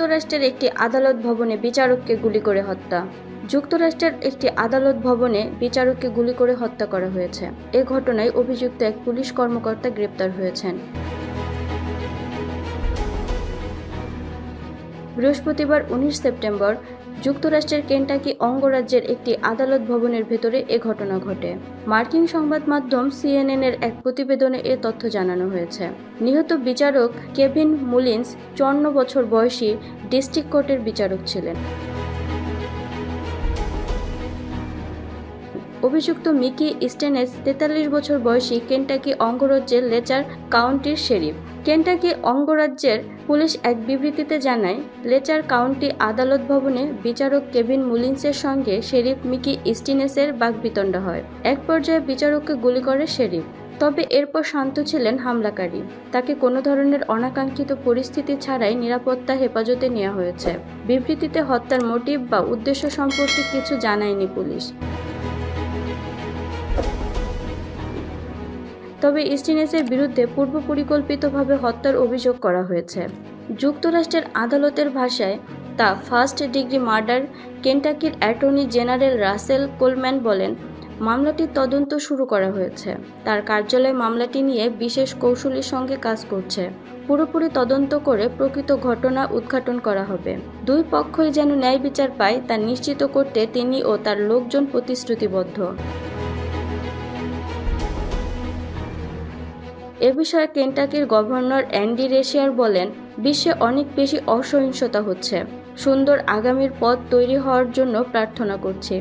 যুক্তরাষ্ট্রের একটি আদালত ভবনে বিচারককে গুলি করে হত্যা। যুক্তরাষ্ট্রের একটি আদালত ভবনে বিচারককে গুলি করে হত্যা করা হয়েছে। এ ঘটনায় অভিযুক্ত এক পুলিশ কর্মকর্তা গ্রেপ্তার হয়েছেন। বৃহস্পতিবার 19 সেপ্টেম্বর যুক্তরাষ্ট্রের কেন্টাকি অঙ্গরাজ্যের একটি আদালত ভবনের ভেতরে এ ঘটনা ঘটে। মার্কিন সংবাদ মাধ্যম সিএনএন-এর এক প্রতিবেদনে এ তথ্য জানানো হয়েছে। নিহত বিচারক কেভিন মুলিন্স 54 বছর বয়সী ডিস্ট্রিক্ট কোর্টের বিচারক ছিলেন। অভিযুক্ত মিকি স্টেনেস 43 বছর বয়সী কেন্টাকি অঙ্গরাজ্যের লেচার কাউন্টির শেরিফ। কেন্টাকি অঙ্গরাজ্যের পুলিশ এক বিবৃতিতে জানায়, লেচার কাউন্টি আদালত ভবনে বিচারক কেভিন মুলিন্সের সঙ্গে শেরিফ মিকি স্টেনেসের বাকবিতণ্ডা হয়। এক পর্যায়ে বিচারককে গুলি করে শেরিফ। তবে এরপর শান্ত ছিলেন হামলাকারী। তাকে কোনো ধরনের অনাকাঙ্ক্ষিত পরিস্থিতি ছাড়াই নিরাপত্তা হেফাজতে নেওয়া হয়েছে। বিবৃতিতে হত্যার মোটিভ বা উদ্দেশ্য সম্পর্কে কিছু জানায়নি পুলিশ। তবে স্টিনেসের বিরুদ্ধে পূর্ব পরিকল্পিতভাবে হত্যার অভিযোগ করা হয়েছে। যুক্তরাষ্ট্রের আদালতের ভাষায় তা ফার্স্ট ডিগ্রি মার্ডার। কেন্টাকির অ্যাটর্নি জেনারেল রাসেল কোলম্যান বলেন, মামলাটির তদন্ত শুরু করা হয়েছে। তার কার্যালয় মামলাটি নিয়ে বিশেষ কৌশলীর সঙ্গে কাজ করছে। পুরোপুরি তদন্ত করে প্রকৃত ঘটনা উদ্ঘাটন করা হবে। দুই পক্ষই যেন ন্যায় বিচার পায় তা নিশ্চিত করতে তিনি ও তার লোকজন প্রতিশ্রুতিবদ্ধ। এ বিষয়ে কেন্টাকির গভর্নর অ্যান্ডি রেশিয়ার বলেন, বিশ্বে অনেক বেশি অসহিংসতা হচ্ছে। সুন্দর আগামীর পথ তৈরি হওয়ার জন্য প্রার্থনা করছি।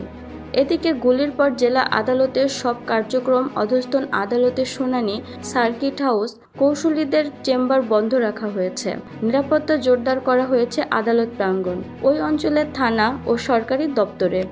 এদিকে গুলির পর জেলা আদালতের সব কার্যক্রম, অধস্তন আদালতের শুনানি, সার্কিট হাউস, কৌশলীদের চেম্বার বন্ধ রাখা হয়েছে। নিরাপত্তা জোরদার করা হয়েছে আদালত প্রাঙ্গণ, ওই অঞ্চলের থানা ও সরকারি দপ্তরে।